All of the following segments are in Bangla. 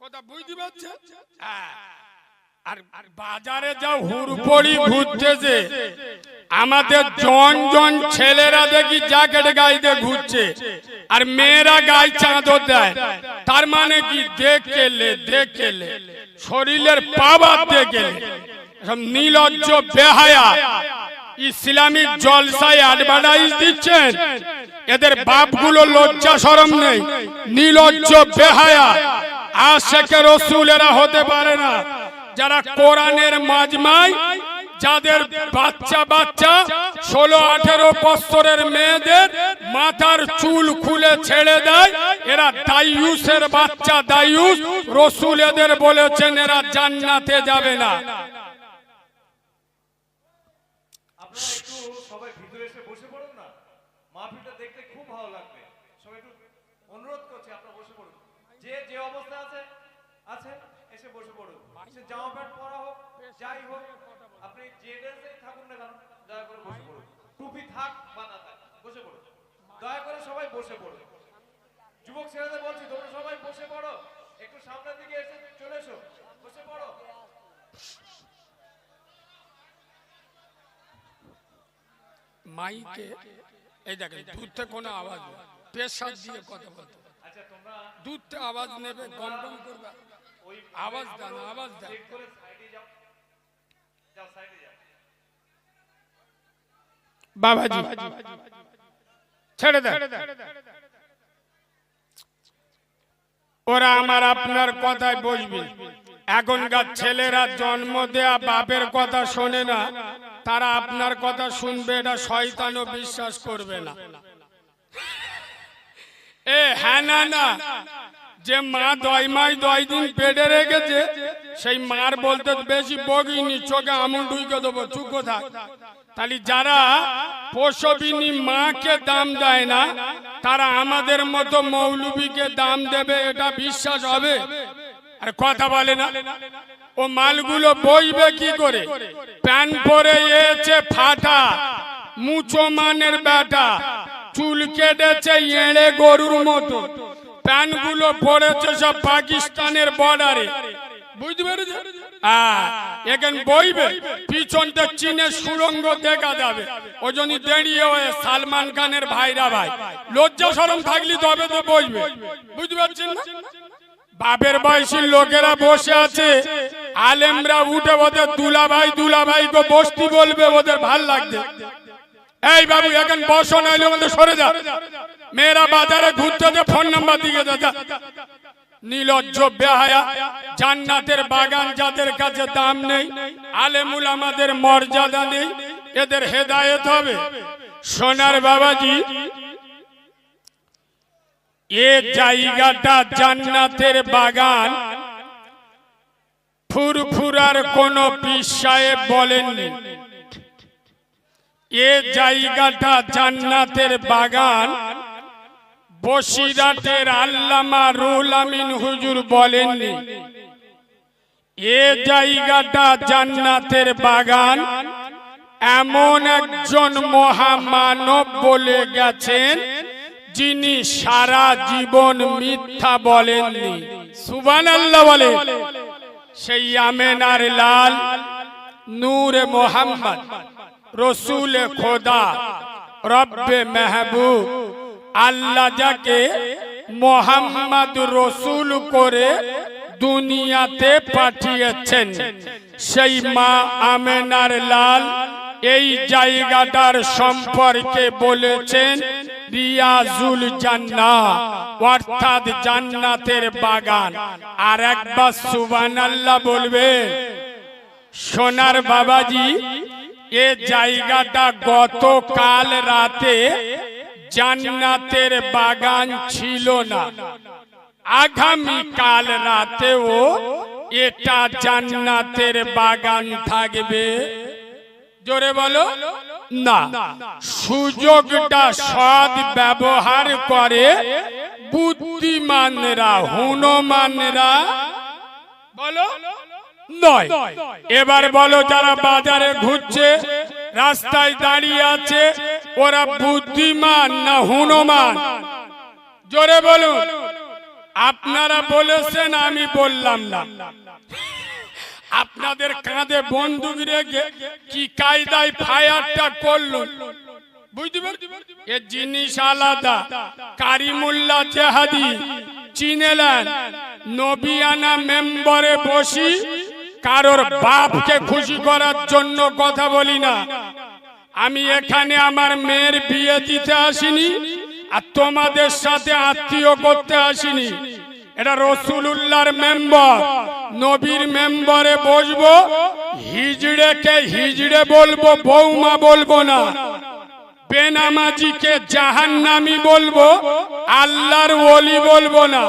কথা বুঝতে পারছেন? আর বাজারে যাও হুড়পড়ি ঘুরতেছে, আমাদের জন জন ছেলেরা দেখি জ্যাকেট গাইতে ঘুরছে আর মেয়েরা গায়ে চাদর দেয়। তার মানে কি? দেখলে শরীরের পাওয়ার দেখলে সব নির্লজ্জ বেহায়া ইসলামী জলসায় অ্যাডভার্টাইজ দিচ্ছেন। এদের বাপগুলো লজ্জা শরম নেই, নির্লজ্জ বেহায়া আশিকে রাসূলেরা হতে পারে না। যারা কোরআনের মাজমায় যাদের বাচ্চা 16-18 বছরের মেয়েদের মাথার চুল খুলে ছেড়ে দেয়, এরা দায়ুসের বাচ্চা, দায়ুস। রাসূল এদের বলেছেন এরা জান্নাতে যাবে না। সবাই ভিতরে এসে বসে পড়ুন না, মাহফিলটা দেখতে খুব ভালো লাগবে। সবাই একটু অনুরোধ করছি আপনারা বসে পড়ুন। যে যে অবস্থা আছে এসে বসে পড়ুন। সে জামা প্যান্ট পরা হোক, যাই হোক, আপনি যে ড্রেসে থাকুন না কেন দয়া করে বসে পড়ুন। টুপি থাক বা না থাক, বসে পড়ুন। দয়া করে সবাই বসে পড়ুন। যুবক ছেলেদের বলছি তোমরা সবাই বসে পড়ো, একটু সামনের দিকে এসে চলে এসো, বসে পড়ো। মাইকে এই দেখেন দূর থেকে কোনো আওয়াজ নেই, প্রেসার দিয়ে কথা বলতে। আচ্ছা তোমরা দূর থেকে আওয়াজ নেবে, গম গম করবে, ওই আওয়াজ দেন, আওয়াজ দেন। চেক করে সাইডে যাও, যাও সাইডে যাও। বাবাজি ছেড়ে দেন। ওরা আমার আপনার কথায় বসবে। এখনকার ছেলেরা জন্ম দেয়া বাপের কথা শোনে না, তারা আপনার কথা শুনবে, এটা শয়তানও বিশ্বাস করবে না। হ্যাঁ না, যে মা 10 দিন পেটে রেখেছে সেই মার বলতে বেশি বগিনি, চোখে আমুল ঢুকে দেবো, চুপ থাক। তাহলে যারা প্রসবিনী মাকে দাম দেয় না, তারা আমাদের মতো মৌলবীকে দাম দেবে, এটা বিশ্বাস হবে? আর কথা বলে না। ও মালগুলো বইবে কি করে? প্যান্ট পরে এসে ফাটা, মুচো মানের বেটা, চুল কেটেছে এড়ে গরুর মতো, প্যান্টগুলো পরেছে সব পাকিস্তানের বর্ডারে, বুঝতে পেরেছেন? এখানে বইবে, পিছনটা চীনের সুরঙ্গ দেখা যাবে। ওই জন্য দাঁড়িয়ে হয়ে সালমান খানের ভাইরা ভাই, লজ্জা শরম থাকলে তবে তো বইবে, বুঝতে পারছেন না? বাপের বয়সী লোকেরা বসে আছে, আলেমরা উঠে ওদের দুলাভাই গো বস্তি বলবে, ওদের ভাল লাগবে। এই বাবু এখন বসো, নাইলে আমাদের সরে যা। মেয়েরা বাজারে ঘুরতে যে ফোন নাম্বার দিকে যা। নির্লজ্জ বেহায়া, জান্নাতের বাগান যাদের কাছে দাম নেই, আলেমুল আমাদের মর্যাদা নেই, এদের হেদায়েত হবে। সোনার বাবাজি, এ জায়গাটা জান্নাতের বাগান ফুরফুরার কোন পীর সাহেব বলেননি। এ জায়গাটা জান্নাতের বাগান বসিরাটের আল্লামা রুহুল আমিন হুজুর বলেননি। এ জায়গাটা জান্নাতের বাগান এমন একজন মহামানব বলে গেছেন, যিনি সারা জীবন মিথ্যা বলেননি। সুবহানাল্লাহ বলে। সেই আমেনার লাল নূরে মোহাম্মদ, রসুলে খোদা, রব্বে মেহবুব, আল্লাহ যাকে মোহাম্মদ রসুল করে দুনিয়াতে পাঠিয়েছেন, সেই মা আমেনার লাল এই জায়গাটার সম্পর্কে বলেছেন রিয়াজুল জান্নাহ, অর্থাৎ জান্নাতের বাগান। আর একবার সুবহানাল্লাহ বলবে। সোনার বাবাজি, এ জায়গাটা গতকাল রাতে জান্নাতের বাগান ছিল না, আগামী কাল রাতেও এটা জান্নাতের বাগান থাকবে। জোরে বলো না। সুযোগটা সৎ ব্যবহার করে বুদ্ধিমানরা, হুনমানরা বলো নয়। এবার বলো, যারা বাজারে ঘুরছে, রাস্তায় দাঁড়িয়ে আছে, ওরা বুদ্ধিমান না হুনমান? জোরে বলুন। আপনারা বলেছেন, আমি বললাম না। আপনাদের কাঁধে বন্দুক রেখে কি কায়দায় ফায়ারটা করলো বুঝতে পারছেন? এ জিনিস আলাদা। কারিমুল্লাহ জেহাদি চিনেলেন, নবিয়ানা মেম্বারে বসি কারোর বাপকে খুশি করার জন্য কথা বলি না। আমি এখানে আমার মেয়ের বিয়ে দিতে আসিনি, আর তোমাদের সাথে আত্মীয় করতে আসিনি। এটা রাসূলুল্লাহর মেম্বার, নবীর মেম্বারে বসবো। হিজড়েকে হিজড়ে বলবো, বৌমা বলবো না। বেনামাজিকে জাহান্নামী বলবো, আল্লাহর ওলি বলবো না।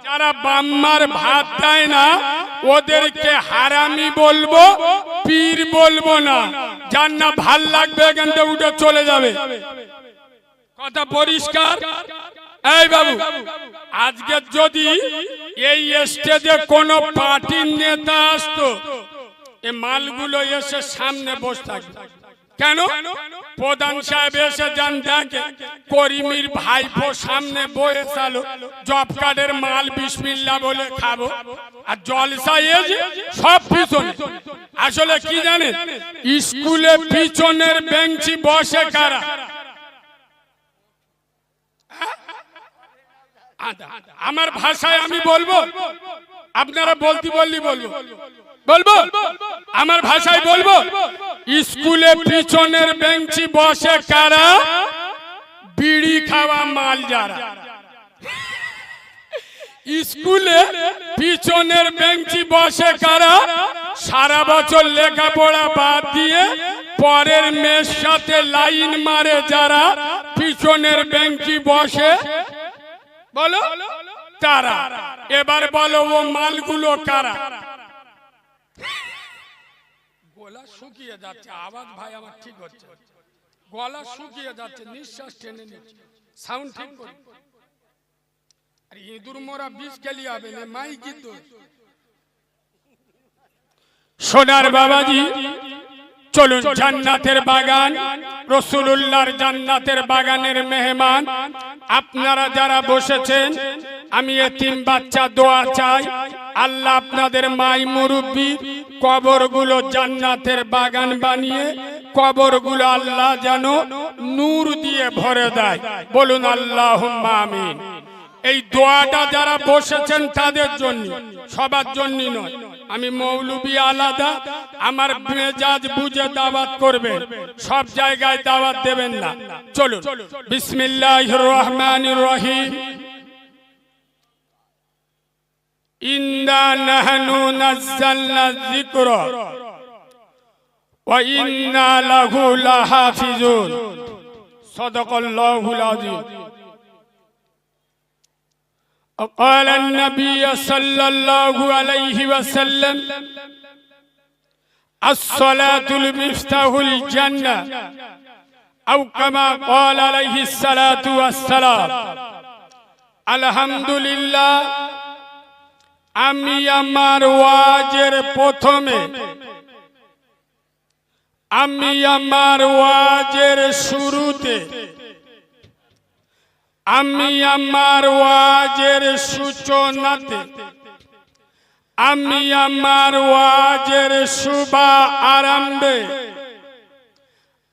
যারা বাম্মার ভাত দেয় না ওদেরকে হারামি বলবো, পীর বলবো না। যার না ভাল লাগবে এখান থেকে উঠে চলে যাবে। কথা পরিষ্কার? এই বাবু, আজকে যদি এই স্টেজে কোনো পার্টির নেতা আসতো, এই মালগুলো এসে সামনে বসে থাকতো। কেন? প্রধান সাহেব এসে যান দেখে করিমির ভাইপো সামনে বসেছিল, জব কার্ডের মাল বিসমিল্লাহ বলে খাবো, আর জলসা এসে সব পিছনে। আসলে কি জানেন, স্কুলে পিছনের বেঞ্চি বসে কারা? আমার ভাষায় আমি বলবো, আপনারা বলতে বললি বলবো বলবো আমার ভাষায় বলবো। স্কুলে পিছনের বেঞ্চি বসে কারা? বিড়ি খাওয়া মাল যারা। স্কুলে পিছনের বেঞ্চি বসে কারা? সারা বছর লেখাপড়া বাদ দিয়ে পরের মেয়ের সাথে লাইন মারে যারা পিছনের বেঞ্চি বসে, বলো তারা। এবার বলো ও মালগুলো কারা? গলা শুকিয়ে যাচ্ছে, আওয়াজ ভাই আমার ঠিক হচ্ছে, গলা শুকিয়ে যাচ্ছে, নিঃশ্বাস টেনে নিচ্ছে, সাউন্ড ঠিক করে। আর ইঁদুর মোরা বিষ খেলি হবে না, মাই কি তো সোনার বাবাজি। চলুন জান্নাতের বাগান, রাসূলুল্লাহর জান্নাতের বাগানের মেহমান আপনারা যারা বসেছেন, আমি এতিম বাচ্চা দোয়া চাই, আল্লাহ আপনাদের মাই মুরব্বি কবরগুলো জান্নাতের বাগান বানিয়ে কবরগুলো আল্লাহ যেন নূর দিয়ে ভরে দেয়। বলুন আল্লাহুম্মা আমিন। এই দোয়াটা যারা বসেছেন তাদের জন্য, সবার জন্য নয়। আমি মৌলবি আলাদা, আমার মেজাজ বুঝে দাওয়াত করবেন, সব জায়গায় দাওয়াত দেবেন না। চলুন বিসমিল্লাহির রহমানির রহিম। ইন্না নাহনু নাযালনা যিকরা ওয়া ইন্না লাহু লাহাফিজুন। সাদাকাল্লাহুল আযীম। قال النبي صلى الله عليه وسلم الصلاة المفتاح الجنة، أو كما قال عليه الصلاة والسلام। الحمد لله, আমি আমার ওয়াজের প্রথমে, আমি আমার ওয়াজের শুরুতে, আমি আমার ওয়াজের সূচনাতে, আমি আমার ওয়াজের শুভ আরম্ভে,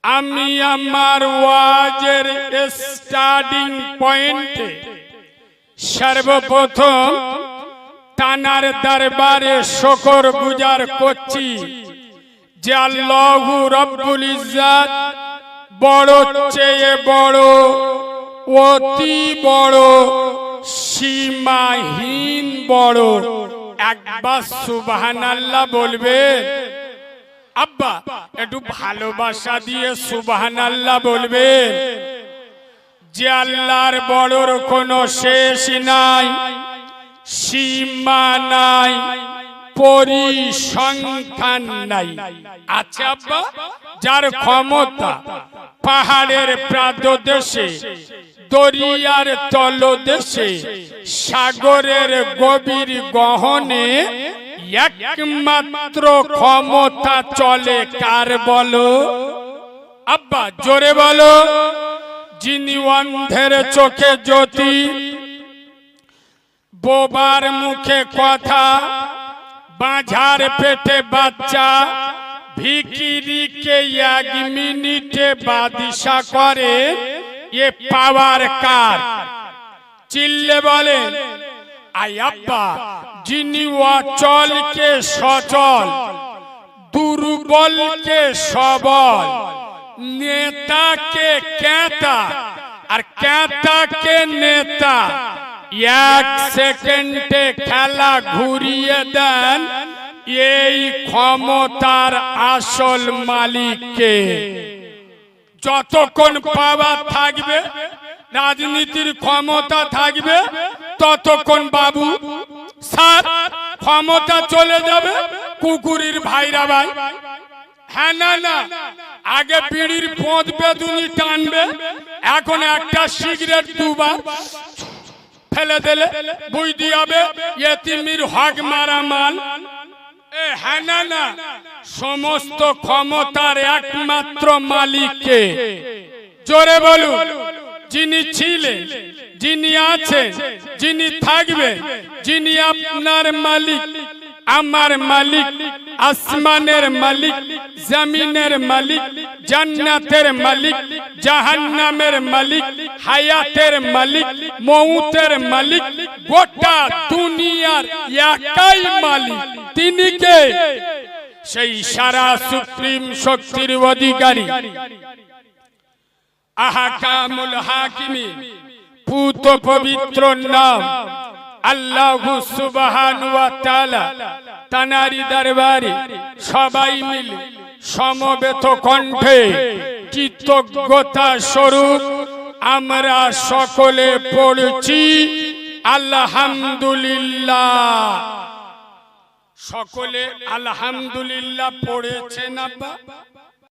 আমি আমার ওয়াজের স্টার্টিং পয়েন্টে সর্বপ্রথম তানার দরবারে শুকর গুজার করছি যে আল্লাহু রব্বুল ইজ্জত বড় চেয়ে বড়, অতি বড়, সীমাহীন বড়। একবার সুবহানাল্লাহ বলবে? আব্বা একটু ভালোবাসা দিয়ে সুবহানাল্লাহ বলবে। যে আল্লাহর বড়র কোনো শেষ নাই, সীমা নাই, পরিসংখ্যান নাই। আচ্ছা আব্বা, যার ক্ষমতা পাহাড়ের প্রান্তদেশে, দরিয়ার তলদেশে, সাগরের গভীর গহনে একমাত্র ক্ষমতা চলে কার বলো? আব্বা জোরে বলো। যিনি অন্ধের চোখে জ্যোতি, বোবার মুখে কথা, বাঁঝার পেটে বাচ্চা, ভিখিরিকে 1 মিনিটে বাদিশা করে, এ পাওয়ার কার? চিল্লে বলে আই আব্বা, যিনি অচলকে সচল, দুর্বলকে সবল, নেতাকে ক্যাতা আর ক্যাতাকে নেতা, 1 সেকেন্ডে খেলা ঘুরিয়ে দেন, এই ক্ষমতার আসল মালিককে। যতক্ষণ পাওয়ার থাকবে, রাজনীতির ক্ষমতা থাকবে, ততক্ষণ বাবু স্যার ক্ষমতা চলে যাবে কুকুরের ভাইরা ভাই। হ্যাঁ না না, আগে বিড়ির পোঁত বেদুনি টানবে, এখন একটা সিগারেট দুবার ফেলে দিলে বুঝতে হবে এতিমির হক মারা মাল। হ্যাঁ না না, সমস্ত ক্ষমতার একমাত্র মালিককে। জোরে বলুন, যিনি ছিলেন, যিনি আছেন, যিনি থাকবে, যিনি আপনার মালিক, আমার মালিক, আসমানের মালিক, জমিনের মালিক, জান্নাতের মালিক, জাহান্নামের মালিক, হায়াতের মালিক, মউতের মালিক, গোটা দুনিয়ার একাই মালিক। তিনি কে? সেই সারা সুপ্রিম শক্তির অধিকারী, আহকামুল হাকিমিন, পুত পবিত্র নাম আল্লাহু সুবহানাহু ওয়া তাআলা। তানারি দরবারে সবাই মিলে সমবেত কণ্ঠে কৃতজ্ঞতা স্বরূপ আমরা সকলে পড়ছি আলহামদুলিল্লাহ। সকলে আলহামদুলিল্লাহ পড়েছেন আব্বা?